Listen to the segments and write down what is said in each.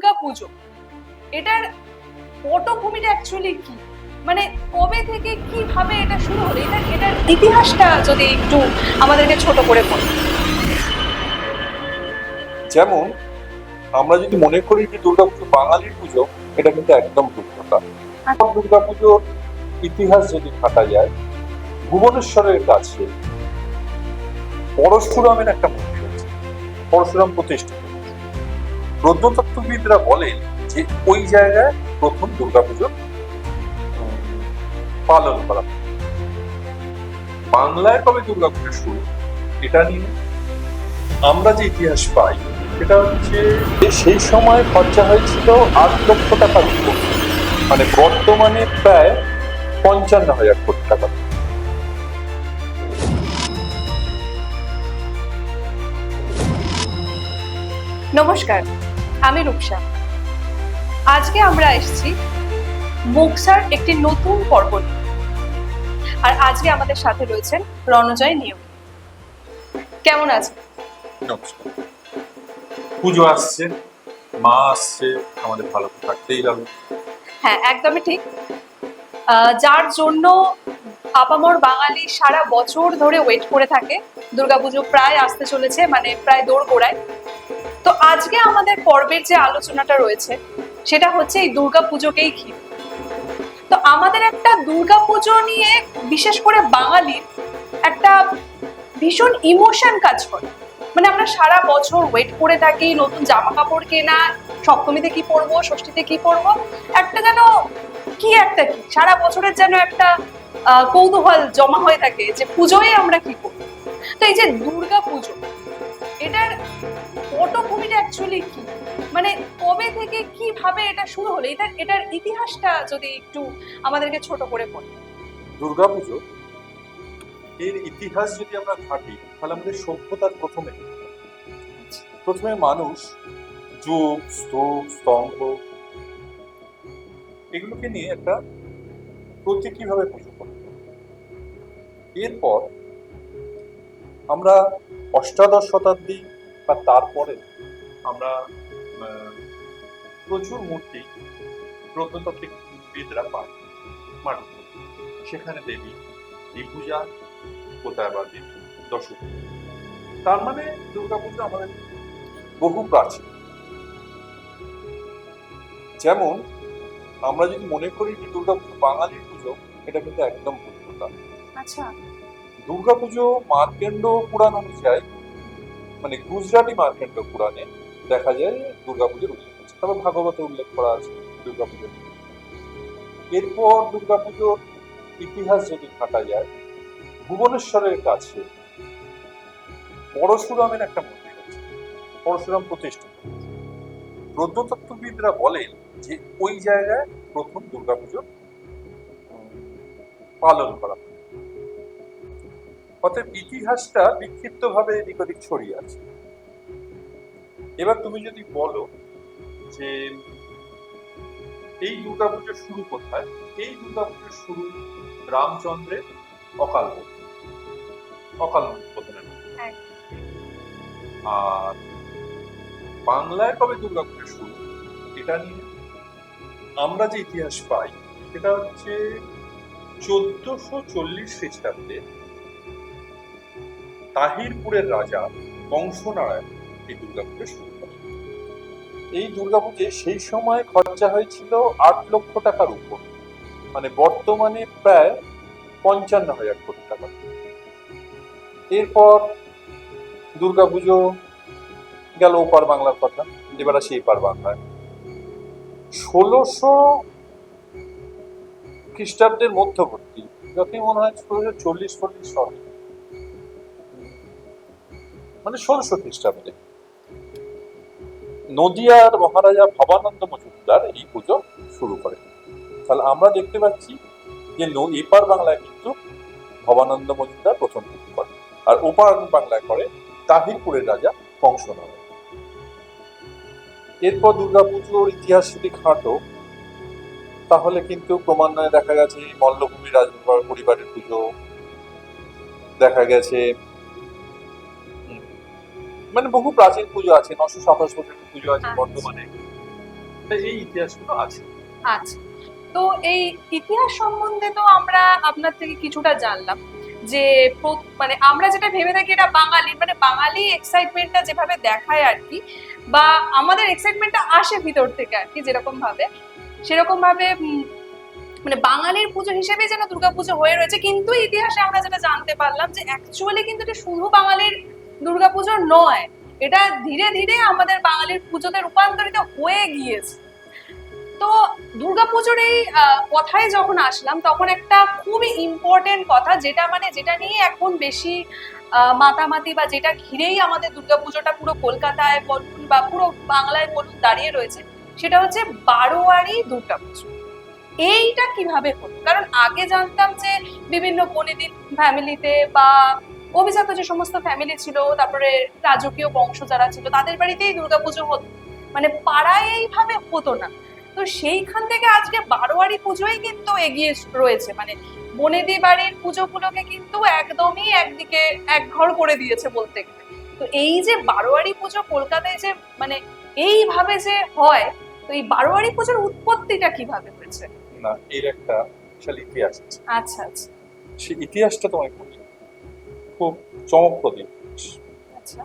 দুর্গা পুজো, এটার পটভূমিটা অ্যাকচুয়ালি কি, মানে কবে থেকে কিভাবে এটা শুরু হলো, এটার ইতিহাসটা যদি একটু আমাদেরকে ছোট করে বলো। যেমন আমরা যদি মনে করি যে দুর্গাপুজো বাঙালির পুজো, এটা কিন্তু একদম ভুল কথা। দুর্গাপুজোর ইতিহাস যদি ঘাটা যায়, ভুবনেশ্বরের কাছে পরশুরামের একটা মন্দির আছে, পরশুরাম প্রতিষ্ঠিত। প্রত্নতত্ত্ববিদরা বলেন যে ওই জায়গায় প্রথম দুর্গাপুজো পালন করা হয়। বাংলায় কবে দুর্গাপুজো শুরু, এটা নিয়ে আমরা যে ইতিহাস পাই সেটা হচ্ছে সেই সময় খরচা হয়েছিল 8 লক্ষ টাকার উপর, মানে বর্তমানে প্রায় 55,000 কোটি টাকা। নমস্কার, আমি রূপসা। আজকে আমরা এসেছি মুকসার একটি নতুন পর্ব নিয়ে। আর আজকে আমাদের সাথে রয়েছেন রণজয় নিয়ম। কেমন আছেন? নমস্কার। পুজো আসছে, মা আসছে, আমাদের ভালো থাকতেই হবে। হ্যাঁ, একদমই ঠিক। যার জন্য আপামর বাঙালি সারা বছর ধরে ওয়েট করে থাকে। দুর্গাপুজো প্রায় আসতে চলেছে, মানে প্রায় দোরগোড়ায়। তো আজকে আমাদের পর্বের যে আলোচনাটা রয়েছে সেটা হচ্ছে এই দুর্গাপুজোকেই ঘিরে। তো আমাদের একটা দুর্গাপুজো নিয়ে বিশেষ করে বাঙালির একটা ভীষণ ইমোশন কাজ করে। মানে আমরা সারা বছর ওয়েট করে থাকি, নতুন জামা কাপড় কেনা, সপ্তমীতে কি পরবো, ষষ্ঠীতে কি পরবো, একটা যেন কি সারা বছরের যেন একটা কৌতূহল জমা হয়ে থাকে যে পুজোয় আমরা কি করবো। তো এই যে দুর্গা পুজো, এটার পটভূমিটা অ্যাকচুয়ালি কি, মানে কবে থেকে কিভাবে এটা শুরু হলো, এটার ইতিহাসটা যদি একটু আমাদেরকে ছোট করে বলো। দুর্গাপুজো এর ইতিহাস যদি আমরা ঘাঁটি, তাহলে আমাদের সভ্যতার প্রথমে মানুষ যুগ, স্তূপ, স্তম্ভ এগুলোকে নিয়ে একটা প্রতীকীভাবে পুজো করত। এরপর আমরা অষ্টাদশ শতাব্দী বা তারপরে আমরা প্রচুর মূর্তি প্রত্নতাত্ত্বিকবিদরা পাই মাটিতে। সেখানে দেবী পূজা, কোথায় বা দেবী দশমী। তার মানে দুর্গাপুজো আমাদের বহু প্রাচীন। যেমন আমরা যদি মনে করি যে দুর্গাপুজো বাঙালির পুজো, এটা কিন্তু একদম ভুল কথা। আচ্ছা, দুর্গাপুজো মার্কেন্ড পুরাণ অনুযায়ী, মানে গুজরাটি মার্কেন্ড পুরাণে দেখা যায় দুর্গাপুজোর উল্লেখ আছে, তবে ভাগবতে উল্লেখ করা আছে দুর্গাপুজোর। এরপর দুর্গাপুজোর ইতিহাস যদি ঘাটা যায়, ভুবনেশ্বরের কাছে পরশুরামের একটা মন্দির আছে, পরশুরাম প্রতিষ্ঠিত। প্রত্নতত্ত্ববিদরা বলেন যে ওই জায়গায় প্রথম দুর্গাপুজো পালন করা হয়। অর্থাৎ ইতিহাসটা বিক্ষিপ্ত ভাবে এদিক ওদিক ছড়িয়ে আছে। এবার তুমি যদি বলো যে এই দুর্গাপুজোর শুরু কোথায়, এই দুর্গাপুজোর শুরু রামচন্দ্রের অকাল বোধনের। আর বাংলায় কবে দুর্গাপুজো শুরু, এটা নিয়ে আমরা যে ইতিহাস পাই সেটা হচ্ছে 1440 খ্রিস্টাব্দে তাহিরপুরের রাজা বংশনারায়ণ এই দুর্গাপুজো শুরু করেন। এই দুর্গাপুজো সেই সময় খরচা হয়েছিল 8 লক্ষ টাকার উপর, মানে বর্তমানে প্রায় 55,000 কোটি টাকা। এরপর দুর্গাপুজো গেল ওপার বাংলার কথা, এবার আসি এপার বাংলায়। 1600 খ্রিস্টাব্দের মধ্যবর্তী, যতই মনে হয় 1640 হবে, মানে 1600 খ্রিস্টাব্দে নদিয়ার মহারাজা ভবানন্দ মজুমদার এই পুজো শুরু করেন। তাহলে আমরা দেখতে পাচ্ছি যে এপার বাংলায় কিন্তু ভবানন্দ মজুমদার প্রথম পুজো করেন, আর ওপার বাংলায় করে তাহিরপুরের রাজা বংশনারায়ণ। এরপর দুর্গাপুজোর ইতিহাস যদি ঘাঁটো, তাহলে কিন্তু ক্রমান্বয়ে দেখা গেছে মল্লভূমি রাজপরিবার পরিবারের পুজো, দেখা গেছে মানে বহু প্রাচীন পুজো আছে, 927 বছরের পুজো আছে বর্তমানে। তাই এই ইতিহাসগুলো আছে। আচ্ছা, তো এই ইতিহাস সম্বন্ধে তো আমরা আপনার থেকে কিছুটা জানলাম যে মানে আমরা যেটা ভেবে থাকি এটা বাঙালি, মানে বাঙালি এক্সাইটমেন্টটা যেভাবে দেখায় আর কি, বা আমাদের এক্সাইটমেন্টটা আসে ভিতর থেকে আর কি, যেরকম ভাবে সেরকম ভাবে মানে বাঙালির পুজো হিসেবে যেন দুর্গাপুজো হয়ে রয়েছে, কিন্তু ইতিহাসে আমরা যেটা জানতে পারলাম যে অ্যাকচুয়ালি কিন্তু এটা শুধু বাঙালির দুর্গাপুজো নয়, এটা ধীরে ধীরে আমাদের বাঙালির পুজোতে রূপান্তরিত হয়ে গিয়েছে। তো দুর্গাপুজোর এই কথায় যখন আসলাম তখন একটা খুবই ইম্পর্টেন্ট কথা, যেটা মানে যেটা নিয়ে এখন বেশি মাতামাতি বা যেটা ঘিরেই আমাদের দুর্গাপুজোটা পুরো কলকাতায় বলুন বা পুরো বাংলায় বলুন দাঁড়িয়ে রয়েছে, সেটা হচ্ছে বারোয়ারি দুর্গাপুজো। এইটা কিভাবে হলো? কারণ আগে জানতাম যে বিভিন্ন বনেদি ফ্যামিলিতে বা অভিজাত যে সমস্ত ফ্যামিলি ছিল, তারপরে রাজকীয় বংশ যারা ছিল তাদের বাড়িতেই দুর্গাপুজো হতো, মানে পাড়ায় এইভাবে হতো না। তো সেইখান থেকে আজকে বারোয়ারি পুজোই কিন্তু এগিয়ে রয়েছে, মানে বনেদি বাড়ির পুজোগুলোকে কিন্তু একদমই একদিকে একঘর করে দিয়েছে বলতে গেলে। তো এই যে বারোয়ারি পুজো কলকাতায় যে মানে এইভাবে যে হয়, তো এই বারোয়ারি পুজোর উৎপত্তিটা কিভাবে হয়েছে? না, এর একটা বিশাল ইতিহাস আছে। আচ্ছা আচ্ছা সেই ইতিহাসটা তোমায় বলি, খুব চমকপ্রদ ইতিহাস। আচ্ছা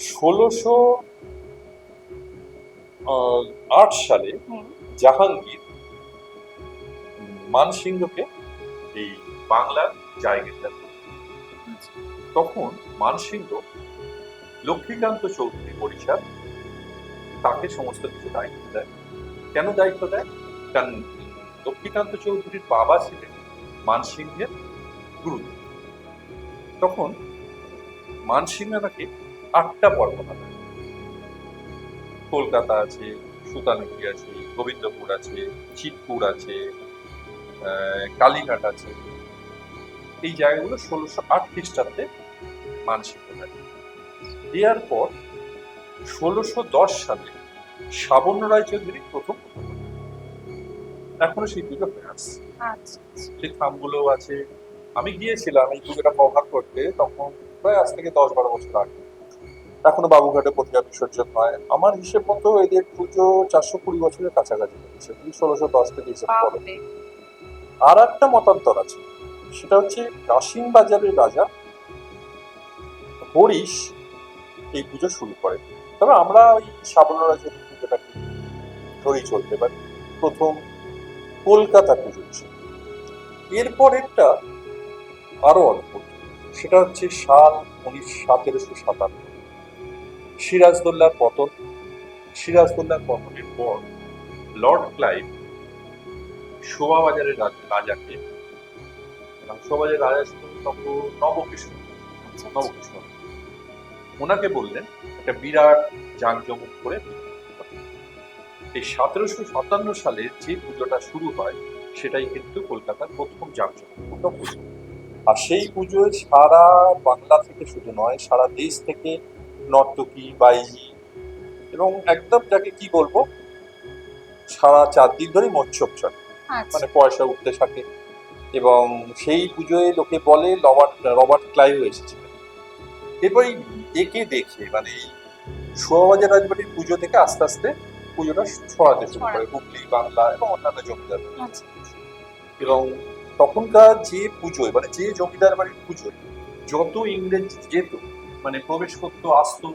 1608 সালে হুম জাহাঙ্গীর মানসিংহকে এই বাংলার জায়গা দেন। তখন মানসিংহ লক্ষ্মীকান্ত চৌধুরী বরিশাল তাকে সমস্ত কিছু দায়িত্ব দেয়। কেন দায়িত্ব দেয়? কারণ লক্ষ্মীকান্ত চৌধুরীর বাবা ছিলেন মানসিংহের গুরুদেব। তখন মানসিংহ নাকি 8টা পরগনা, কলকাতা আছে, সুতানুটি আছে, গোবিন্দপুর আছে, চিতপুর আছে, কালীঘাট আছে, এই জায়গাগুলো 1608 খ্রিস্টাব্দে মানসিংহ দেয়। দেওয়ার পর 1610 সালে শ্রাবণ রায় চৌধুরী প্রথম এখনো সেই পুজো হয়ে আসছে। আচ্ছা সেই থামগুলো আছে। আমি গিয়েছিলাম এই পুজোটা কভার করতে, তখন প্রায় আজ থেকে 10-12 বছর আগে। এখনো বাবুঘাটে প্রতিমা বিসর্জন হয়। আমার হিসেব মতো এদের পুজো 420 বছরের কাছাকাছি হচ্ছে, 1610 থেকে হিসেব করে। বাপরে। আর একটা মতান্তর আছে, সেটা হচ্ছে কাশিম বাজারের রাজা হরিশ এই পুজো শুরু করে। তবে আমরা ওই শ্রাবণ রাজের পুজোটাকে ধরেই চলতে পারি প্রথম কলকাতা পুজো হিসেবে। এরপর একটা আরো অদ্ভুত, সেটা হচ্ছে সাল 1757, সিরাজদৌল্লার পতন। সিরাজদৌল্লার পতনের পর লর্ড ক্লাইভ শোভাবাজারের রাজাকে, শোভাবাজারের রাজা ছিলেন তখন নবকৃষ্ণ, ওনাকে বললেন একটা বিরাট জাঁকজমক করে। এই 1757 সালে যে পুজোটা শুরু হয় সেটাই কিন্তু কলকাতার প্রথম জাঁকজমকপূর্ণ পুজো। আর সেই পুজোয় সারা বাংলা থেকে শুধু নয়, সারা দেশ থেকে নর্তকী, বাইজি এবং একদম যাকে কি বলবো, সারা 4 দিন ধরে মৎসব চলে, মানে পয়সা উঠতে থাকে। এবং সেই পুজোয় লোকে বলে রবার্ট ক্লাইভ এসেছিলেন। এরপর একে দেখে মানে এই শোভাবাজার রাজবাড়ির পুজো থেকে আস্তে আস্তে পুজোটা ছড়াতে শুরু করে হুগলি, বাংলা এবং অন্যান্য জমিদার। এবং তখনকার যে পুজোয় মানে যে জমিদার বাড়ির পুজোয় যত ইংরেজ যেত, মানে প্রবেশ করতো, আসতো,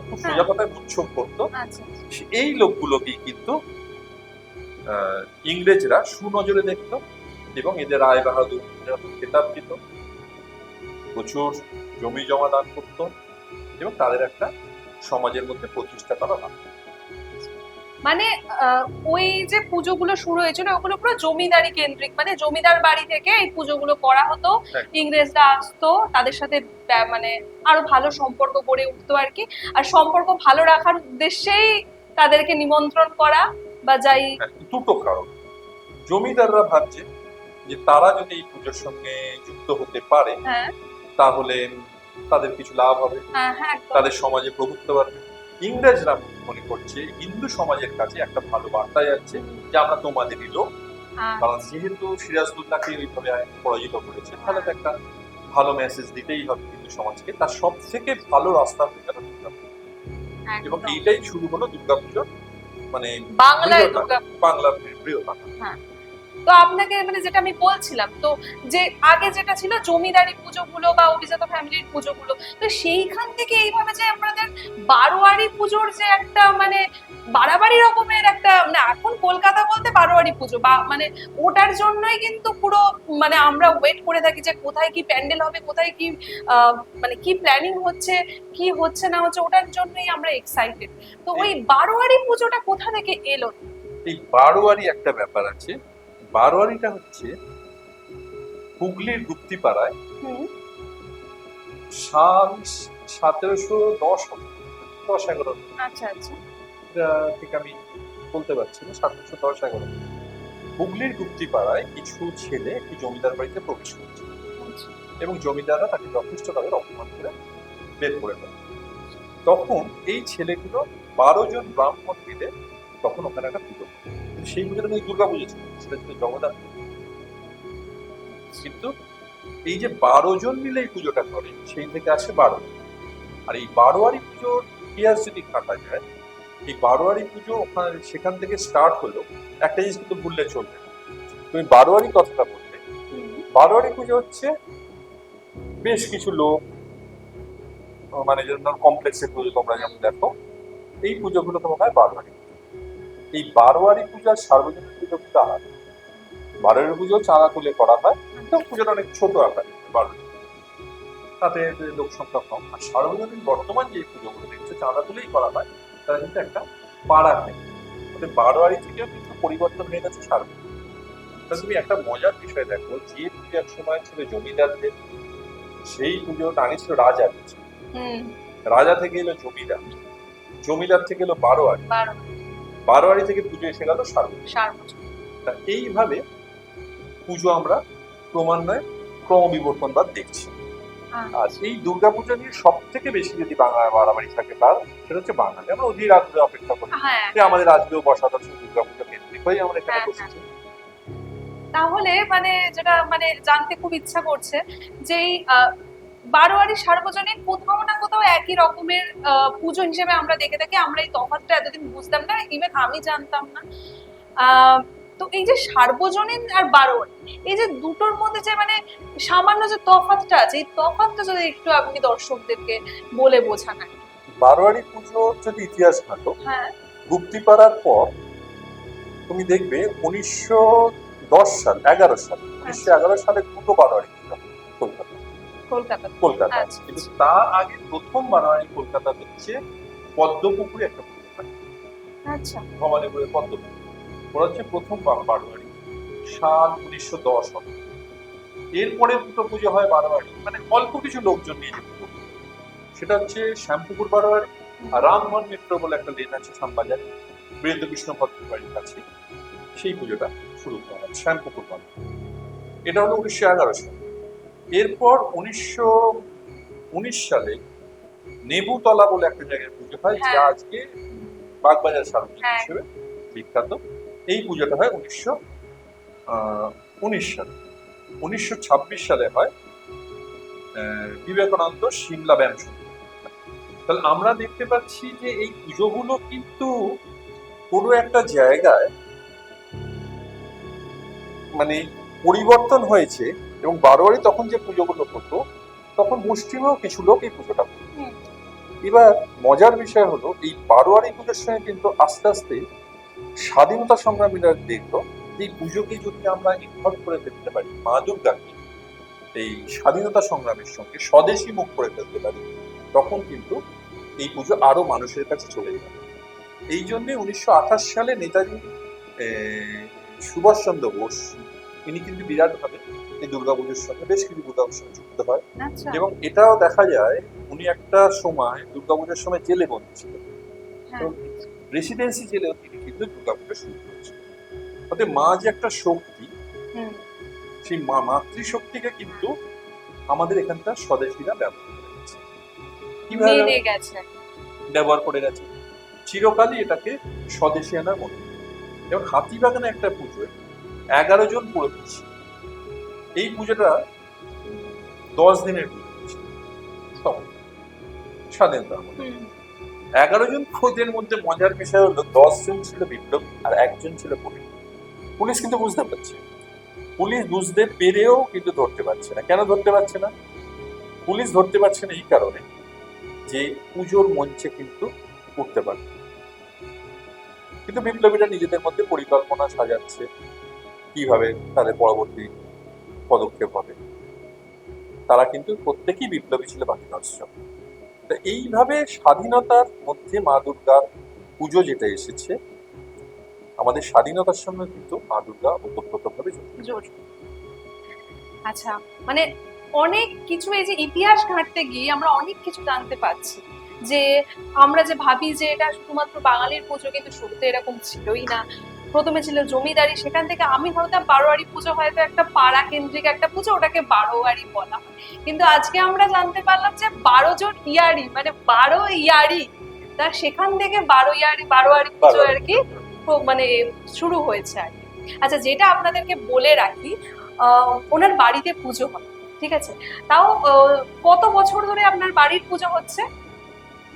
খুব সোজা কথায় উৎসব করতো, এই লোকগুলোকেই কিন্তু ইংরেজরা সুনজরে দেখতো এবং এদের রায় বাহাদুর খেতাব দিত, প্রচুর জমি জমা দান করত এবং তাদের একটা সমাজের মধ্যে প্রতিষ্ঠা করা হতো। মানে ওই যে পুজোগুলো শুরু হয়েছিল ওগুলো পুরো জমিদারি কেন্দ্রিক, মানে জমিদার বাড়ি থেকে এই পুজোগুলো করা হতো। ইংরেজরা আসতো, তাদের সাথে মানে আরো ভালো সম্পর্ক গড়ে উঠতো আর কি। আর সম্পর্ক ভালো রাখার উদ্দেশ্যেই তাদেরকে নিমন্ত্রণ করা বা যাই। দুটো কারণ, জমিদাররা ভাবছে যে তারা যদি এই পুজোর সঙ্গে যুক্ত হতে পারে তাহলে তাদের কিছু লাভ হবে, তাদের সমাজে প্রভুত্ব বাড়বে। ইংরেজরা মনে করছে হিন্দু সমাজের কাছে একটা ভালো বার্তা যাচ্ছে যে আমরা তোমাদেরই লোক, কারণ যেহেতু সিরাজদৌল্লাকে ওইভাবে পরাজিত করেছে, তাহলে একটা ভালো মেসেজ দিতেই হবে হিন্দু সমাজকে। তার সব থেকে ভালো রাস্তা হয়ে গেল দুর্গাপুজো, এবং এইটাই শুরু হলো দুর্গাপুজোর মানে বাংলায় বৃহৎ দুর্গা আকার, বাংলার বৃহৎ আকার। হ্যাঁ। তো আপনাকে মানে যেটা আমি বলছিলাম, তো যে আগে যেটা ছিল জমিদারি পুজোগুলো বা অভিজাত ফ্যামিলির পুজোগুলো, তো সেইখান থেকে এইভাবে যে আমাদের বারোয়ারি পুজোর যে একটা মানে বাড়াবাড়ি রকমের একটা মানে এখন কলকাতা বলতে বারোয়ারি পুজো বা মানে ওটার জন্যই কিন্তু পুরো মানে আমরা ওয়েট করে থাকি যে কোথায় কি প্যান্ডেল হবে, কোথায় কি মানে কি প্ল্যানিং হচ্ছে, কি হচ্ছে না হচ্ছে, ওটার জন্যই আমরা এক্সাইটেড। তো ওই বারোয়ারি পুজোটা কোথা থেকে এলো? এই বারোয়ারি একটা ব্যাপার আছে। বারোয়ারিটা হচ্ছে হুগলির গুপ্তিপাড়ায় হুম, সাল 1710 হবে, 10-11, আচ্ছা আচ্ছা এটা ঠিক আমি বলতে পারছি না, 1710-11। হুগলির গুপ্তিপাড়ায় কিছু ছেলে একটি জমিদার বাড়িতে প্রবেশ করছে আচ্ছা। এবং জমিদাররা তাকে যথেষ্ট তাদের অপমান করে বের করে দেয়। তখন এই ছেলেগুলো 12 জন ব্রাহ্মণ মিলে তখন ওখানে একটা পুজো করে। কিন্তু সেই পুজোটা কিন্তু দুর্গা পুজো ছিল, সেটা ছিল জগদ্ধাত্রী। কিন্তু এই যে 12 জন মিলে এই পুজোটা করে, সেই থেকে আসে 12। আর এই বারোয়ারি পুজোর ইতিহাস যদি ঘাটা যায়, এই বারোয়ারি পুজো ওখানে সেখান থেকে স্টার্ট হলো। একটা জিনিস কিন্তু ভুললে চলবে না, তুমি বারোয়ারি কথাটা বললে, বারোয়ারি পুজো হচ্ছে বেশ কিছু লোক, মানে যেমন কমপ্লেক্সের পুজো তোমরা যেমন দেখো, এই পুজোগুলো তোমার হয় বারোয়ারি পুজো। এই বারোয়ারি পূজার সার্বজনীন পুজো কিন্তু আলাদা। বারোয়ারি পুজো চাঁদা তুলে করা হয়, কিন্তু পুজোটা অনেক ছোট আকারে বারোয়ারি, তাতে লোক সংখ্যা কম। আর সার্বজনীন বর্তমান যে পুজোগুলো দেখছো চাঁদা তুলেই করা হয়, তারা কিন্তু একটা পাড়া থেকে, বারোয়ারি থেকেও কিন্তু পরিবর্তন হয়ে গেছে সার্বজনীন। তুমি একটা মজার বিষয় দেখো, যে পুজো এক সময় ছিল জমিদারদের, সেই পুজোটা আগে ছিল রাজার। রাজা থেকে এলো জমিদার, জমিদার থেকে এলো বারোয়ারি, বারোয়ারি থেকে পুজো এসে গেল সার্বজনীন। তা এইভাবে পুজো আমরা ক্রমান্বয়ে ক্রমবিবর্তনবাদ দেখছি। আর এই দুর্গাপূজা নিয়ে সব থেকে বেশি যদি বাংলা বাড়াবাড়ি থাকে তার, সেটা হচ্ছে বাঙালি। আমরা অধীর আগ্রহে অপেক্ষা করি যে আমাদের আজকেও বসাদর্শ দুর্গাপূজা কেন্দ্রিক হয়ে আমরা এখানে বসেছি। তাহলে মানে যেটা মানে জানতে খুব ইচ্ছা করছে যে এই বারোয়ারি সার্বজনীন কোথাও না কোথাও একই রকমের পুজো হিসেবে আমরা দেখে থাকি। আমরা এই তফাৎটা এতদিন বুঝতাম না, ইভেন আমি জানতাম না। তো এই যে সার্বজনীন আর বারোয়ারি, এই যে দুটোর মধ্যে যে মানে সামান্য যে তফাৎটা আছে, এই তফাৎটা যদি একটু আপনি দর্শকদেরকে বলে বোঝান। বারোয়ারি পুজো যদি ইতিহাস ঘাটো, হ্যাঁ, গুপ্তিপাড়ার পর তুমি দেখবে 1910 সাল 11 সাল 1911 সালে দুটো বারোয়ারি পুজো কলকাতা। কিন্তু তার আগে প্রথম বারোয়ারি কলকাতা হচ্ছে পদ্মপুকুরে একটা পুজো হয়। আচ্ছা, ভবানীপুরের পদ্মপুকুর, ওরা হচ্ছে প্রথম বারোয়ারি, সাল 1910 হবে। এরপরে দুটো পুজো হয় বারোয়ারি, মানে অল্প কিছু লোকজন নিয়ে যে পুজো, সেটা হচ্ছে শ্যামপুকুর বারোয়ারি আর রামমোহন মিত্র বলে একটা লেন আছে শ্যামবাজারে, বীরেন্দ্র কৃষ্ণ ভদ্রের বাড়ির কাছে। সেই পুজোটা শুরু করা হয় শ্যামপুকুর বারোয়ারি, এটা হলো 1911 সালে। এরপর 1919 সালে নেবুতলা বলে একটা জায়গায় পুজো হয়, যে আজকে বাগবাজার সার্বজনীন হিসেবে বিখ্যাত। এই পুজোটা হয় 1919 সালে। 1926 সালে হয় বিবেকানন্দ সিমলা ব্যায়াম সমিতি। তাহলে আমরা দেখতে পাচ্ছি যে এই পুজোগুলো কিন্তু কোনো একটা জায়গায় মানে পরিবর্তন হয়েছে। এবং বারোয়ারি তখন যে পুজোগুলো হতো, তখন মুষ্টিমেয় কিছু লোক এই পুজোটা করত। এবার মজার বিষয় হলো, এই বারোয়ারি পুজোর সঙ্গে কিন্তু আস্তে আস্তে স্বাধীনতা সংগ্রামীরা দেখলো এই পুজোকে যদি আমরা ইনভলভ করে ফেলতে পারি, মা দুর্গাকে এই স্বাধীনতা সংগ্রামের সঙ্গে স্বদেশী মুখ করে ফেলতে পারি, তখন কিন্তু এই পুজো আরো মানুষের কাছে চলে যাবে। এই জন্য 1928 সালে নেতাজি সুভাষচন্দ্র বোস, ইনি কিন্তু বিরাটভাবে এই দুর্গাপুজোর সঙ্গে বেশ কিছু দুর্গাপুজোর সঙ্গে যুক্ত হয়। এবং এটাও দেখা যায় উনি একটা সময় দুর্গাপুজোর সময় জেলে বন্দী ছিলেন, রেসিডেন্সি জেলেও তিনি কিন্তু দুর্গাপুজো শুরু করেছেন। তাতে মা যে একটা শক্তি, সেই মাতৃশক্তিকে কিন্তু আমাদের এখানকার স্বদেশীরা ব্যবহার করে গেছে। কিভাবে ব্যবহার করে গেছে? চিরকালই এটাকে স্বদেশী আনার মনে। এবং হাতিবাগানে একটা পুজোয় 11 জন পুরোহিত, এই পুজোটা 10 দিনের পুজো ছিল তখন স্বাধীনতার মধ্যে। 11 জন খোঁজের মধ্যে মজার বিষয় হলো 10 জন ছিল বিপ্লব আর একজন ছিল পুলিশ। পুলিশ কিন্তু বুঝতে পারছে, পুলিশ বুঝতে পেরেও কিন্তু ধরতে পারছে না। কেন ধরতে পারছে না? পুলিশ ধরতে পারছে না এই কারণে যে পুজোর মঞ্চে কিন্তু উঠতে পারে, কিন্তু বিপ্লবীরা নিজেদের মধ্যে পরিকল্পনা সাজাচ্ছে কিভাবে তাদের পরবর্তী পদক্ষেপ হবে। তারা কিন্তু প্রত্যেকেই বিপ্লবী ছিল বাকি 10 জন। তা এইভাবে স্বাধীনতার মধ্যে মা দুর্গার পুজো যেটা এসেছে, আমাদের স্বাধীনতার সঙ্গে কিন্তু মা দুর্গা ওতপ্রোতভাবে জড়িত। জড়িত। আচ্ছা, মানে অনেক কিছু এই যে ইতিহাস ঘাঁটতে গিয়ে আমরা অনেক কিছু জানতে পারছি, যে আমরা যে ভাবি যে এটা শুধুমাত্র বাঙালির পুজো, কিন্তু শুরুতে এরকম ছিলই না। প্রথমে ছিল জমিদারি, সেখান থেকে আমি ভাবতাম বারোয়ারি পুজো হয়তো একটা পাড়া কেন্দ্রিক একটা পুজো, ওটাকে বারোয়ারি বলা হয়। কিন্তু আজকে আমরা জানতে পারলাম যে 12 জন ইয়ারি, মানে 12 ইয়ারি, তা সেখান থেকে বারোয়ারি পুজো আর কি মানে শুরু হয়েছে আর কি। আচ্ছা, যেটা আপনাদেরকে বলে রাখি, ওনার বাড়িতে পুজো হয়, ঠিক আছে? তাও কত বছর ধরে আপনার বাড়ির পুজো হচ্ছে?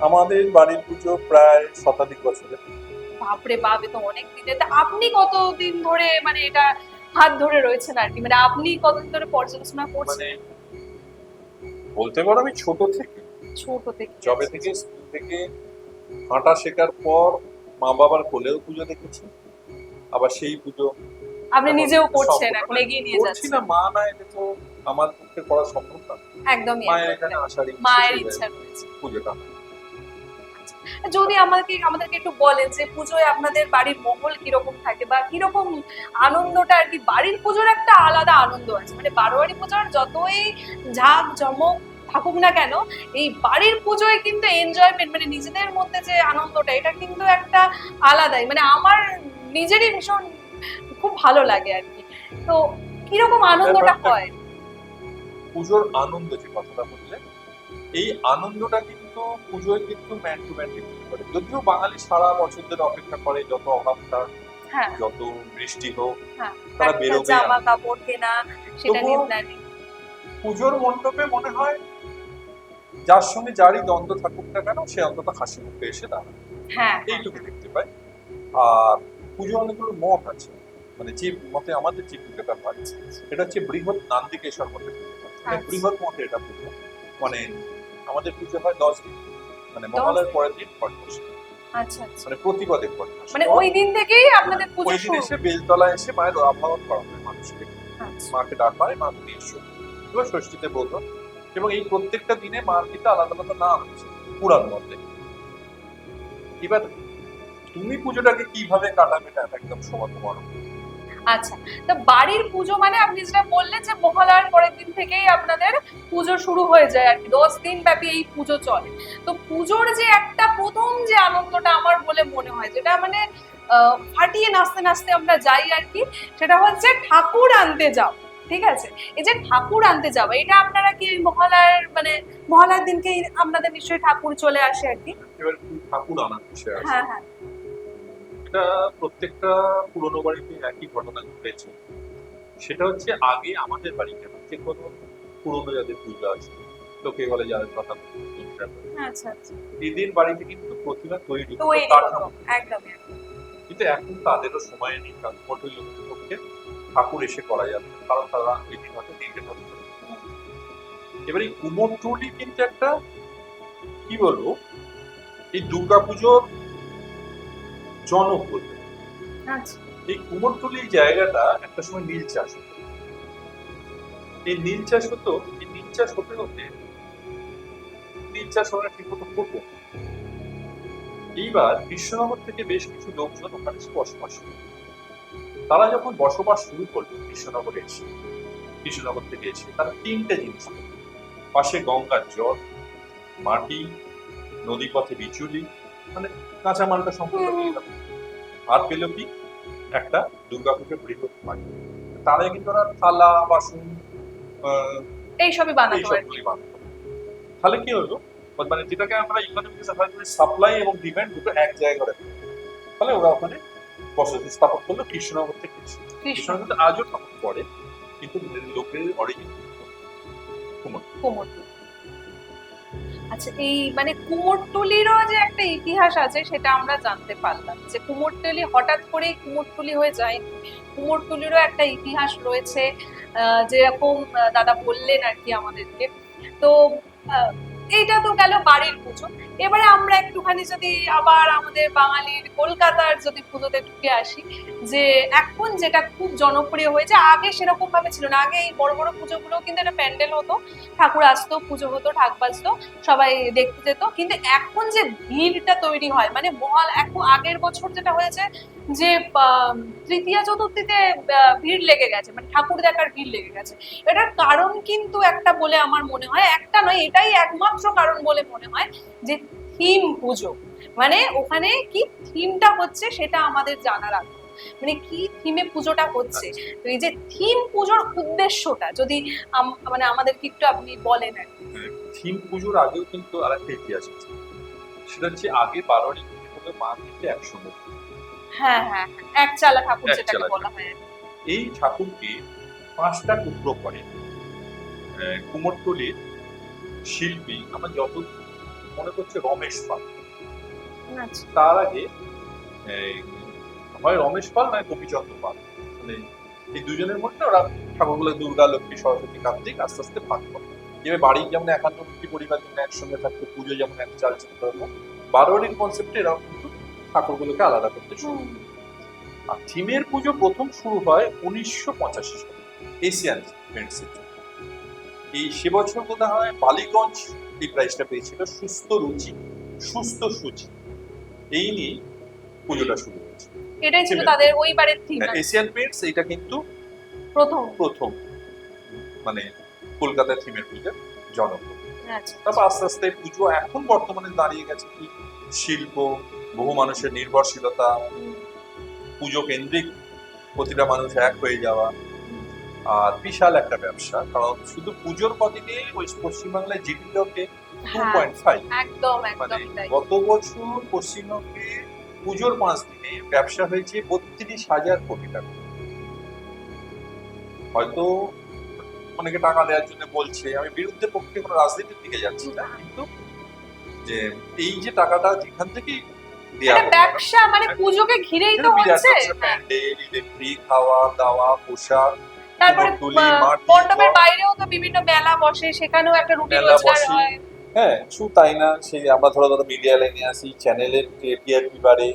আমাদের বাড়ির পুজো প্রায় শতাধিক বছরের। বাপরে বাপ, এ তো অনেক দিনে। তা আপনি কতদিন ধরে মানে এটা হাত ধরে রয়েছেন আর কি, মানে আপনি কতদিন ধরে পর্যালোচনা করছেন? মানে বলতে পারো আমি ছোট থেকে, ছোট থেকে, যবে থেকে স্কুল থেকে হাঁটা শেখার পর মা বাবার কোলেও পুজো দেখেছি, আবার সেই পুজো আপনি এখন নিজেও করছেন, সম্পূর্ণ এখন এগিয়ে নিয়ে করছি যাচ্ছেন। না। মা না এলে তো আমার পক্ষে করা সম্ভব না। একদমই মায়ের একদমই। এখানে আসার মায়ের ইচ্ছে ইচ্ছা রয়েছে। পুজোটা হয়। যদি আমাদেরকে একটু বলেন যে পুজোয় আপনাদের বাড়ির মহল কিরকম থাকে, বা কিরকম আনন্দটা আর কি। বাড়ির পুজোর একটা আলাদা আনন্দ আছে, মানে বারোয়ারি পুজোর যতই ঝাঁক জমক থাকুক না কেন, এই বাড়ির পুজোয় কিন্তু এনজয়মেন্ট, মানে নিজেদের মধ্যে যে আনন্দটা, এটা কিন্তু একটা আলাদাই। মানে আমার নিজেরই ভীষণ খুব ভালো লাগে আর কি। তো কিরকম আনন্দটা ব্যাপারটা হয়? পুজোর আনন্দ যে কথাটা বললে, এই আনন্দটা কিন্তু পুজোয় কিন্তু ম্যান টু ম্যান ডিপেন্ড করে। যদিও বাঙালি সারা বছর ধরে অপেক্ষা করে যত অভাবটা, হ্যাঁ যত বৃষ্টি হোক, হ্যাঁ, তারা একটা বেরোবে। জামা কাপড় কেনা, সেটা নিয়ে তবুও প্ল্যানিং। পুজোর মণ্ডপে মনে হয় যার সঙ্গে যারই দ্বন্দ্ব থাকুক না কেন, সে অন্তত হাসি মুখে এসে দাঁড়ায়, হ্যাঁ, এইটুকু দেখতে পাই। আর পুজো অনেকগুলো মঠ আছে, মানে যে মতে আমাদের যে পুজোটা হয় এটা হচ্ছে বৃহৎ নান্দিকেশ্বর মঠের পুজো। মানে আচ্ছা। বৃহৎ মঠে এটা পুজো, মানে আমাদের পুজো হয় 10 দিন, মানে মহালয়ার পরের দিন পট বসে, আচ্ছা আচ্ছা, মানে প্রতিপদের পট বসে। মানে ওই দিন থেকেই আপনাদের পুজো ওই দিন শুরু। এসে বেলতলা এসে মায়ের আহ্বান করা হয় মানুষকে, আচ্ছা। মাকে ডাক হয়, মা তুমি এসো, এবার ষষ্ঠীতে বোধন। এবং এই প্রত্যেকটা দিনে মার কিন্তু আলাদা আলাদা নাম আছে পুরাণ মধ্যে। এবার তুমি পুজোটাকে কিভাবে কাটাবে এটা একদম সমান তোমার। আচ্ছা, তো বাড়ির পুজো মানে আপনি যেটা বললেন যে মহালয়ার পরের দিন থেকেই আপনাদের পুজো শুরু হয়ে যায় আর কি, 10 দিন ব্যাপী এই পুজো চলে। তো পুজোর যে একটা প্রথম যে আনন্দটা আমার বলে মনে হয়, যেটা মানে ফাটিয়ে নাচতে নাচতে আমরা যাই আর কি, সেটা হচ্ছে ঠাকুর আনতে যাও। ঠিক আছে, এই যে ঠাকুর আনতে যাওয়া, এটা আপনারা কি মহালয়ার মানে মহালয়ার দিনকেই আপনাদের নিশ্চয়ই ঠাকুর চলে আসে আর কি? এবার ঠাকুর আনার বিষয় আছে, হ্যাঁ হ্যাঁ। এটা প্রত্যেকটা পুরোনো বাড়িতে একই ঘটনা ঘটেছে। সেটা হচ্ছে আগে আমাদের বাড়িতে যে কোনো পুরোনো যাদের পুজো আছে, লোকে বলে যাদের কথা আচ্ছা আচ্ছা, এদের বাড়িতে কিন্তু প্রতিমা তৈরি হতো, তৈরি কাঠামো। হতো, একদমই একদম। কিন্তু এখন তাদেরও সময় নেই, কারণ কঠোর লোকের পক্ষে ঠাকুর এসে করা যাবে না, কারণ তারা ওই দিন হয়তো দিতে পারবে না। এবার এই কুমোরটুলি কিন্তু একটা কি বলবো, এই দুর্গাপুজোর জনক বলতে। আচ্ছা। এই কুমোরটুলি জায়গাটা একটা সময় নীল চাষ হতো। এই নীল চাষ হতো, এই নীল চাষ হতে হতে নীল চাষ ওরা ঠিক মতো হতো। এইবার কৃষ্ণনগর থেকে বেশ কিছু লোকজন ওখানে এসে বসবাস করত। তারা যখন বসবাস শুরু করলো কৃষ্ণনগরে এসে, কৃষ্ণনগর থেকে এসে তারা তিনটে জিনিস পেল। পাশে গঙ্গার জল, মাটি, নদী পথে বিচুলি, মানে কাঁচামালটা সম্পূর্ণ পেয়ে গেল। আর পেল কি একটা দুর্গাপুজোর বৃহৎ মাটি। তারা কিন্তু ওরা থালা বাসন এইসবই বানাতো আর কি। এইসবগুলি বানাতো। তাহলে কি হলো, মানে যেটাকে আমরা ইকোনমিক্স সাপ্লাই এবং ডিমান্ড দুটো এক জায়গায় রাখি। তাহলে ওরা ওখানে বসতি স্থাপন করলো কৃষ্ণনগর থেকে। কৃষ্ণনগর আজও ঠাকুর পড়ে, কিন্তু লোকের অরিজিন কুমোর। আচ্ছা, এই মানে কুমোরটুলিরও যে একটা ইতিহাস আছে সেটা আমরা জানতে পারলাম, যে কুমোরটুলি হঠাৎ করেই কুমোরটুলি হয়ে যায়। কুমোরটুলিরও একটা ইতিহাস রয়েছে, যেরকম দাদা বললেন আর কি আমাদেরকে। তো আহ, এইটা তো গেল বাড়ির পুজো। এবারে আমরা একটুখানি যদি আবার আমাদের বাঙালির কলকাতার যদি পুজোতে ঢুকে আসি, যে এখন যেটা খুব জনপ্রিয় হয়েছে, আগে সেরকম ভাবে ছিল না। আগে এই বড় বড় পুজোগুলো কিন্তু একটা প্যান্ডেল হতো, ঠাকুর আসতো, পুজো হতো, ঢাক বাজতো, সবাই দেখতে যেত। কিন্তু এখন যে ভিড়টা তৈরি হয়, মানে মহাল, এখন আগের বছর যেটা হয়েছে যে তৃতীয়া চতুর্থীতে ভিড় লেগে গেছে, মানে ঠাকুর দেখার ভিড় লেগে গেছে। এটার কারণ কিন্তু একটা বলে আমার মনে হয়, একটা নয়, এটাই একমাত্র কারণ বলে মনে হয়, যে থিম পুজো। মানে ওখানে কি থিমটা হচ্ছে সেটা আমাদের জানার আগ্রহ, মানে কি থিমে পুজোটা হচ্ছে। তো এই যে থিম পুজোর উদ্দেশ্যটা যদি মানে আমাদেরকে একটু আপনি বলেন আর কি। থিম পুজোর আগেও কিন্তু আরেকটা ইতিহাস আছে, সেটা হচ্ছে আগে বারোয়ারি পুজো হলে মা কিন্তু একসঙ্গে। হ্যাঁ হ্যাঁ হ্যাঁ, এক চালা ঠাকুর এক যেটাকে চালা বলা হয়। এই ঠাকুরকে 5টা টুকরো করে কুমোরটুলির শিল্পী, আমার যত মনে করছে রমেশ পাল। আচ্ছা। তার আগে এই, হয় রমেশ পাল নয় গোপীচন্দ্র পাল, মানে এই দুজনের মধ্যে ওরা ঠাকুরগুলো দুর্গা, লক্ষ্মী, সরস্বতী, কার্তিক আস্তে আস্তে ভাগ করে। এবার বাড়ির যেমন 51টি পরিবার যেমন একসঙ্গে থাকতো, পুজো যেমন এক চাল চলতে হতো, বারোয়ারির কনসেপ্টে এরা কিন্তু ঠাকুরগুলোকে আলাদা করতে শুরু করে। আর থিমের পুজো প্রথম শুরু হয় 1985 সালে এশিয়ান পেন্টসের। এই সে বছর বোধ হয় বালিগঞ্জ এই প্রাইজটা পেয়েছিল, সুস্থ রুচি সুস্থ সূচি, এই নিয়ে পুজোটা শুরু হয়েছে। এটাই ছিল তাদের ওইবারের থিম। এশিয়ান পেন্টস এটা কিন্তু প্রথম প্রথম মানে কলকাতার থিমের পুজো জনপ্রিয়। আচ্ছা। তারপর আস্তে আস্তে পুজো এখন বর্তমানে দাঁড়িয়ে গেছে কি শিল্প, বহু মানুষের নির্ভরশীলতা, পুজো কেন্দ্রিক প্রতিটা মানুষ এক হয়ে যাওয়া, আর বিশাল একটা ব্যবসা। কারণ শুধু পুজোর কদিনে ওই পশ্চিমবাংলায় জিডিপি হচ্ছে 2.5, একদম মানে একদম তাই। গত বছর পশ্চিমবঙ্গে পুজোর 5 দিনে ব্যবসা হয়েছে 32,000 কোটি টাকা। হয়তো অনেকে টাকা দেওয়ার জন্য বলছে, আমি বিরুদ্ধে পক্ষে কোনো রাজনীতির দিকে যাচ্ছি না, কিন্তু যে এই যে টাকাটা যেখান থেকে দেওয়া একটা ব্যবসা, মানে পুজোকে ঘিরেই তো হচ্ছে। প্যান্ডেল, ইলেকট্রিক, খাওয়া দাওয়া, পোশাক, তারপরে কুমোরটুলি, মাটি, মণ্ডপের জল, বাইরেও তো বিভিন্ন মেলা বসে, সেখানেও একটা রুটি মেলা রোজগার বসে। হয়। হ্যাঁ, শুধু তাই না, সেই আমরা ধরো মিডিয়া লাইনে আসি, চ্যানেলের টিআরপি বাড়ে।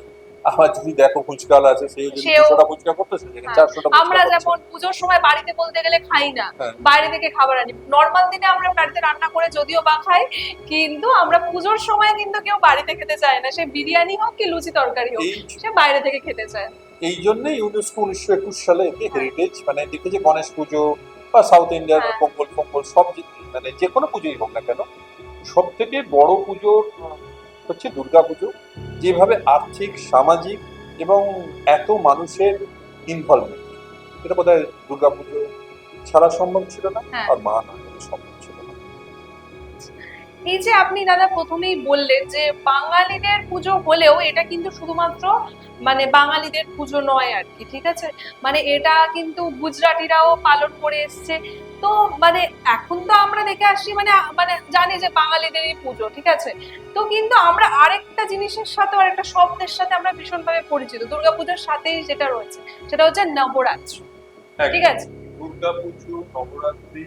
আবার যদি দেখো ফুচকাওয়ালা আছে, সেও যদি সেও 200টা ফুচকা করতেছে, সেখানে 400টা ফুচকা আমরা করছে। যেমন পুজোর সময় বাড়িতে বলতে গেলে খাই না, হ্যাঁ। বাইরে থেকে খাবার আনি। নর্মাল দিনে আমরা বাড়িতে রান্না করে যদিও বা খাই, কিন্তু আমরা পুজোর সময় কিন্তু কেউ বাড়িতে খেতে চায় না, সে বিরিয়ানি হোক কি লুচি তরকারি হোক, এই সে বাইরে থেকে খেতে চায়। এই জন্যই ইউনেস্কো 1921 সালে একে হেরিটেজ, মানে দেখেছে গণেশ পুজো বা সাউথ ইন্ডিয়ার হ্যাঁ। পঙ্গল ফঙ্গল সব মানে যে কোনো পুজোই হোক না কেন, সব থেকে বড় পুজো হচ্ছে দুর্গা পুজো। যেভাবে আর্থিক, সামাজিক এবং এত মানুষের ইনভলভমেন্ট, এটা বোধহয় দুর্গা পুজো ছাড়া সম্ভব ছিল না, হ্যাঁ। আর মা না হলে সম্ভব ছিল না। এই যে আপনি দাদা প্রথমেই বললেন যে বাঙালিদের পুজো হলেও এটা কিন্তু শুধুমাত্র মানে বাঙালিদের পুজো নয় আর কি, ঠিক আছে, মানে এটা কিন্তু গুজরাটিরাও পালন করে এসছে। তো মানে এখন তো আমরা দেখে আসছি, মানে মানে জানি যে বাঙালিদেরই পুজো, ঠিক আছে। তো কিন্তু আমরা আরেকটা জিনিসের সাথে, আরেকটা শব্দের সাথে আমরা ভীষণভাবে পরিচিত দুর্গাপুজোর সাথেই, যেটা রয়েছে সেটা হচ্ছে নবরাত্রি, ঠিক আছে। দুর্গা পুজো, নবরাত্রি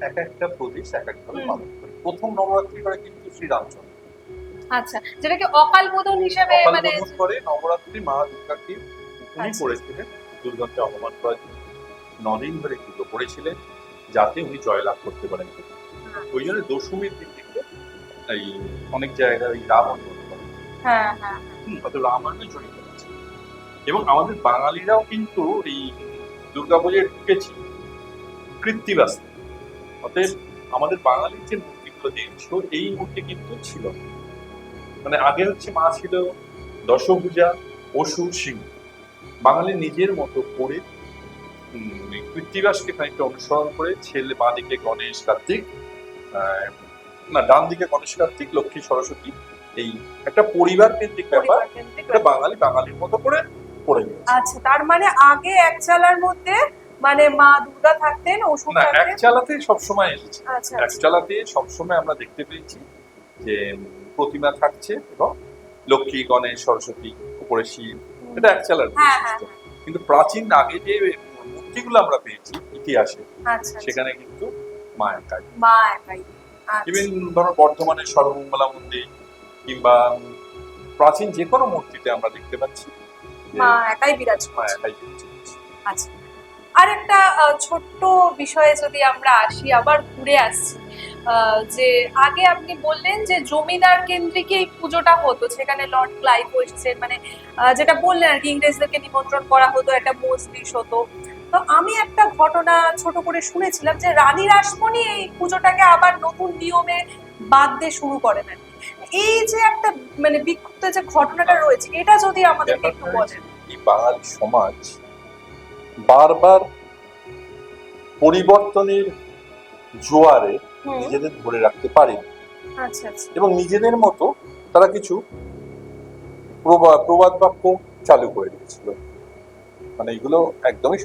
এক একটা প্রদেশ এক একভাবে পালন করে। প্রথম নবরাত্রি করে কিন্তু শ্রীরামচন্দ্র, আচ্ছা, যেটাকে অকাল বোধন হিসেবে অকাল মানে বোধন করে নবরাত্রি মা দুর্গাকে উনি আচ্ছা। করেছিলেন দুর্গাকে অপমান করার জন্য। 9 দিন ধরে পুজো করেছিলেন যাতে উনি জয়লাভ করতে পারেন। ওই জন্য দশমীর দিন থেকে এই অনেক জায়গায় ওই রাবণ বধ করে, হ্যাঁ হ্যাঁ হয়তো রামায়ণে জড়িত আছে। এবং আমাদের বাঙালিরাও কিন্তু এই দুর্গাপুজোয় ঢুকেছিল কৃত্তিবাস। অতএব আমাদের বাঙালির যে মূর্তিগুলো দেখছো, এই মূর্তি কিন্তু ছিল না। মানে আগে হচ্ছে মা ছিল দশভুজা, অসুর, সিংহ। বাঙালি নিজের মতো করে কৃত্তিবাসকে খানিকটা অনুসরণ করে ছেলে বাঁ দিকে গণেশ কার্তিক, না ডান দিকে গণেশ কার্তিক, লক্ষ্মী সরস্বতী, এই একটা পরিবার কেন্দ্রিক ব্যাপার, এটা বাঙালি বাঙালির মতো করে করে গেছে। আচ্ছা, তার মানে আগে এক চালার মধ্যে মানে মা দুর্গা থাকতেন, অসুর না, এক থাকতেন। চালাতে সবসময় এসেছে। আচ্ছা এক চালাতে সবসময় আমরা দেখতে পেয়েছি যে প্রতিমা থাকছে এবং লক্ষ্মী, গণেশ, সরস্বতী, উপরে শিব, এটা একচালার হ্যাঁ হ্যাঁ কিন্তু প্রাচীন আগে যে মূর্তিগুলো আমরা পেয়েছি ইতিহাসে, আচ্ছা সেখানে কিন্তু মা একাই। মা একাই। আচ্ছা। ইভেন ধরো বর্ধমানের সর্বমঙ্গলা মন্দির কিংবা প্রাচীন যে কোনো মূর্তিতে আমরা দেখতে পাচ্ছি যে মা একাই বিরাজ মা করছে। একাই বিরাজ করছে। আচ্ছা, আর একটা ছোট্ট বিষয়ে যদি আমরা আসি, আবার ঘুরে আসছি, যে আগে আপনি বললেন যে জমিদার কেন্দ্রিক এই পুজোটা হতো, সেখানে লর্ড ক্লাইভ এসেছেন, মানে যেটা বললেন আর কি, ইংরেজদেরকে নিমন্ত্রণ করা হতো, একটা মজলিস হতো। তো আমি একটা ঘটনা ছোট করে শুনেছিলাম যে রানী রাসমণি এই পুজোটাকে আবার নতুন নিয়মে বাঁধতে শুরু করেন আর কি। এই যে একটা মানে বিক্ষিপ্ত যে ঘটনাটা রয়েছে, এটা যদি আমাদেরকে একটু বলেন। এই বাঙালি সমাজ বারবার পরিবর্তনের জোয়ারে হুম, নিজেদের ধরে রাখতে পারেনি আচ্ছা আচ্ছা। এবং নিজেদের মতো তারা কিছু প্রবাদ বাক্য চালু করে দিয়েছিল। মানে এগুলো একদমই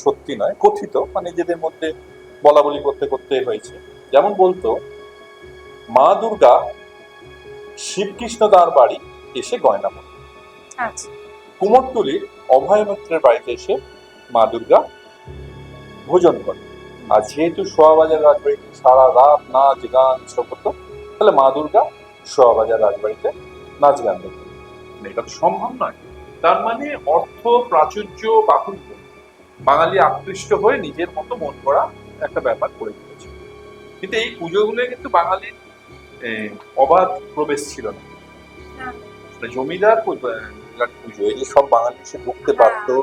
সত্যি নয়, কথিত, মানে নিজেদের মধ্যে বলা বলি করতে করতে হয়েছে। যেমন বলতো, মা দুর্গা শিবকৃষ্ণ দাঁর বাড়ি এসে গয়না পরে, আচ্ছা। কুমোরটুলির অভয় মিত্রের বাড়িতে এসে মা দুর্গা ভোজন করে। আর যেহেতু সোয়াবাজার রাজবাড়িতে সারা রাত নাচ গান সব হতো, তাহলে মা দুর্গা সোয়াবাজার রাজবাড়িতে নাচ গান দেখতেন। এটা তো সম্ভব নয়। তার মানে অর্থ, প্রাচুর্য, বাহুল্য বাঙালি আকৃষ্ট হয়ে নিজের মতো মন করা একটা ব্যাপার করে দিয়েছে। কিন্তু এই পুজোগুলো কিন্তু বাঙালির অবাধ প্রবেশ ছিল না। মানে জমিদার পুজো, এই যে সব বাঙালি এসে ঢুকতে পারতো,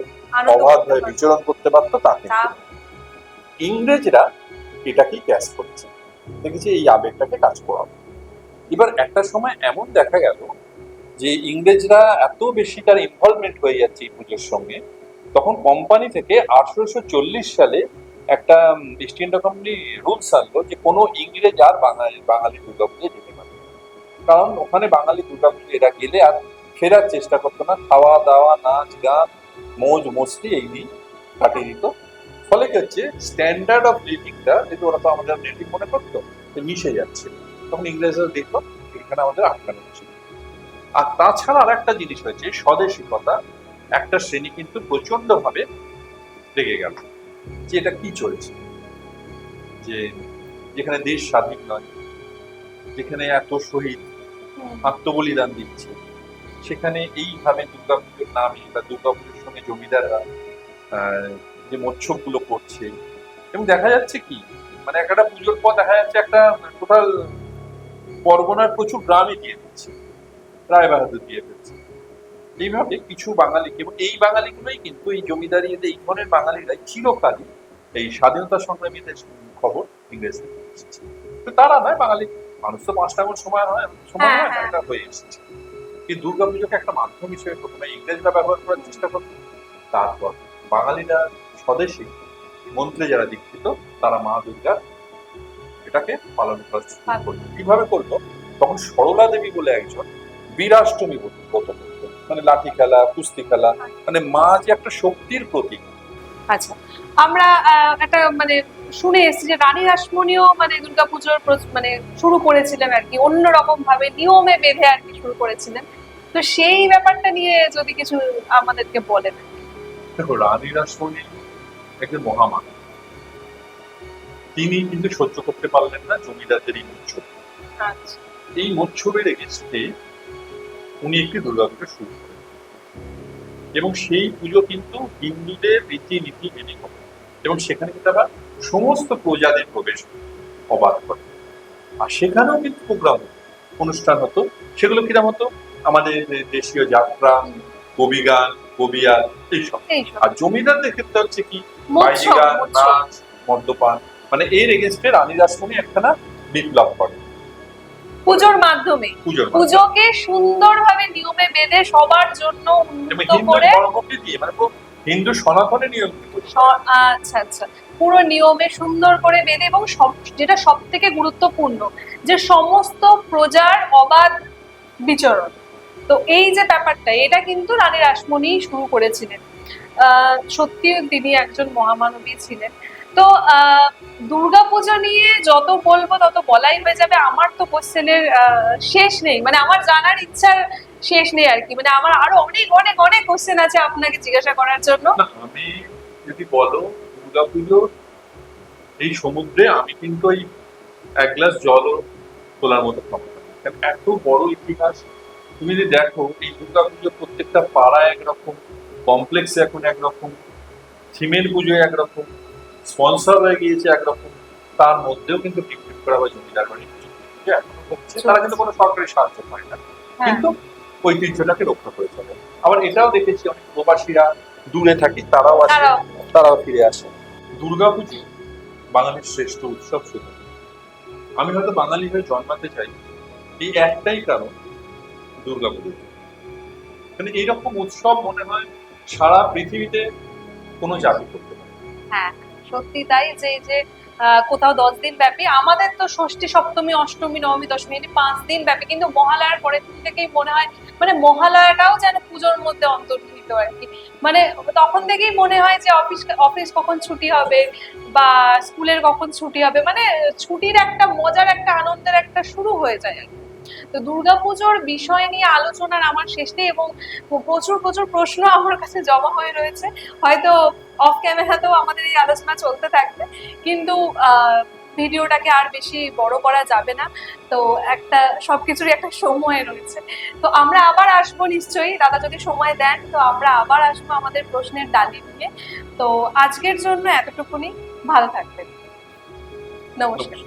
অবাধ হয়ে বিচরণ করতে পারতো, তা কিন্তু না। ইংরেজরা এটাকেই ক্যাচ করছে, দেখেছি এই আবেগটাকে কাজ করাবো। এবার একটা সময় এমন দেখা গেল যে ইংরেজরা এত বেশি তার ইনভলভমেন্ট হয়ে যাচ্ছে এই পুজোর সঙ্গে, তখন কোম্পানি থেকে 1840 সালে একটা ইস্ট ইন্ডিয়া কোম্পানি রুলস আনলো যে কোনো ইংরেজ আর বাঙালি দুর্গাপুজো যেতে পারে। কারণ ওখানে বাঙালি দুর্গাপুজো এরা গেলে আর ফেরার চেষ্টা করতো না, খাওয়া দাওয়া, নাচ গান, মৌজ মস্তি এই নিয়ে কাটিয়ে দিত। ফলে কি হচ্ছে, স্ট্যান্ডার্ড অফ লিভিংটা, যেহেতু ওরা তো আমাদের নেটিভ মনে করতো, মিশে যাচ্ছে। তখন ইংরেজরা দেখলো এখানে আমাদের আটকানো ছিল। আর তাছাড়া আর একটা জিনিস হয়েছে, স্বদেশিকতা একটা শ্রেণী কিন্তু প্রচন্ড ভাবে লেগে গেল যে এটা কি চলছে, যে যেখানে দেশ স্বাধীন নয়, যেখানে এত শহীদ আত্মবলিদান দিচ্ছে, সেখানে এইভাবে দুর্গাপুজোর নামে বা দুর্গাপুজোর সঙ্গে জমিদাররা যে মৎস্য গুলো করছে, এবং দেখা যাচ্ছে কি, মানে একটা পুজোর পর দেখা যাচ্ছে একটা টোটাল পরগনার প্রচুর গ্রামই দিয়ে দিচ্ছে, রায় বাহাদুর দিয়ে ফেলছে। এইভাবে কিছু বাঙালিকে, এবং এই বাঙালিগুলোই কিন্তু এই জমিদারি, এই ধরনের বাঙালিরাই চিরকালই এই স্বাধীনতা সংগ্রামীদের খবর ইংরেজদের এসেছে। তো তারা নয়, বাঙালি মানুষ তো 5টা আঙুল সময় হয় না, এটা হয়ে এসেছে। কিন্তু দুর্গাপুজোকে একটা মাধ্যম হিসেবে প্রথমে ইংরেজরা ব্যবহার করার চেষ্টা করত, তারপর বাঙালিরা স্বদেশী মন্ত্রে যারা দীক্ষিত, তারা মা দুর্গার এটাকে পালন করা শুরু করলো। কিভাবে করলো, তখন সরলা দেবী বলে একজন বীরাষ্টমী ব্রত করতো, মানে লাঠি খেলা, কুস্তি খেলা, মানে মা যে একটা শক্তির প্রতীক। আচ্ছা, আমরা একটা মানে শুনে এসেছি যে রানী রাসমণিও মানে দুর্গাপুজোর মানে শুরু করেছিলেন আর কি, অন্যরকম ভাবে নিয়মে বেঁধে আর কি শুরু করেছিলেন। তো সেই ব্যাপারটা নিয়ে যদি কিছু আমাদেরকে বলেন। দেখো, রানী রাসমণি একজন মহামানব, তিনি কিন্তু সহ্য করতে পারলেন না জমিদারদের এই মৎস্য। এই মৎস্যের এগেন্স্টে উনি একটি দুর্গাপুজো শুরু করেন, এবং সেই পুজো কিন্তু হিন্দুদের রীতিনীতি মেনে হবে, এবং সেখানে কিন্তু আবার সমস্ত প্রজাদের প্রবেশ অবাধ করে। আর সেখানেও কিন্তু প্রোগ্রাম অনুষ্ঠান হতো, সেগুলো কিরম হতো, আমাদের দেশীয় যাত্রা, কবি গান, কবিয়াল, এইসব। আর জমিদারদের ক্ষেত্রে হচ্ছে কি, বাইজি গান, নাচ, মদ্যপান, মানে এর এগেন্স্টে রানী রাসমণি একখানা বিপ্লব করে পুজোর মাধ্যমে। পুজোকে সুন্দরভাবে নিয়মে বেঁধে সবার জন্য উন্মুক্ত করে, মানে হিন্দু সনাতনের নিয়ম, আচ্ছা আচ্ছা, পুরো নিয়মে সুন্দর করে বেঁধে, এবং যেটা সব থেকে গুরুত্বপূর্ণ, যে সমস্ত প্রজার অবাধ বিচরণ। তো এই যে ব্যাপারটা, এটা কিন্তু রানী রাসমণি শুরু করেছিলেন। সত্যি তিনি একজন মহামানবী ছিলেন। তো দুর্গাপূজা নিয়ে যত বলবো তত বলাই হয়ে যাবে। আমার তো কোশ্চেনের শেষ নেই, মানে আমার জানার ইচ্ছার শেষ নেই আর কি। মানে আমার আরো অনেক অনেক অনেক কোশ্চেন আছে আপনাকে জিজ্ঞাসা করার জন্য। না, আমি যদি বলো দুর্গাপুজোর এই সমুদ্রে আমি কিন্তু এই এক গ্লাস জলও তোলার মতো ক্ষমতা নেই। কারণ এত বড় ইতিহাস। তুমি যদি দেখো এই দুর্গাপুজো প্রত্যেকটা পাড়ায় একরকম, কমপ্লেক্সে এখন একরকম, থিমের পুজোয় একরকম, স্পন্সর হয়ে গিয়েছে একরকম, তার মধ্যেও কিন্তু টিকটিক করা বা জমিদার বাড়ির পুজো এখনো হচ্ছে। তারা কিন্তু কোনো সরকারি সাহায্য পায় না, হ্যাঁ, কিন্তু ঐতিহ্যটাকে রক্ষা করে চলে। আবার এটাও দেখেছি অনেক প্রবাসীরা দূরে থাকি, তারাও আসে, তারাও। তারাও ফিরে আসে। দুর্গাপুজো বাঙালির শ্রেষ্ঠ উৎসব শুধু। আমি হয়তো বাঙালি হয়ে জন্মাতে চাই এই একটাই কারণ, দুর্গাপুজো। মানে এইরকম উৎসব মনে হয় সারা পৃথিবীতে কোনো জাতি করতে পারে না। হ্যাঁ, সত্যি তাই। যে এই যে কোথাও 10 দিন ব্যাপী, আমাদের তো ষষ্ঠী সপ্তমী অষ্টমী নবমী দশমী এই 5 দিন ব্যাপী, কিন্তু মহালয়ার পরের দিন থেকেই মনে হয় মানে মহালয়াটাও যেন পুজোর মধ্যে অন্তর্নিহিত আর কি। মানে তখন থেকেই মনে হয় যে অফিস অফিস কখন ছুটি হবে বা স্কুলের কখন ছুটি হবে, মানে ছুটির একটা মজার একটা আনন্দের একটা শুরু হয়ে যায় আর কি। তো দুর্গাপুজোর বিষয় নিয়ে আলোচনার আমার শেষ নেই, এবং প্রচুর প্রচুর প্রশ্ন আমার কাছে জমা হয়ে রয়েছে। হয়তো অফ ক্যামেরাতেও আমাদের এই আলোচনা চলতে থাকবে, কিন্তু ভিডিওটাকে আর বেশি বড় করা যাবে না। তো একটা সবকিছুরই একটা সময় রয়েছে। তো আমরা আবার আসবো নিশ্চয়ই, দাদা যদি সময় দেন তো আমরা আবার আসবো আমাদের প্রশ্নের ডালি নিয়ে। তো আজকের জন্য এতটুকুনি, ভালো থাকবেন, নমস্কার।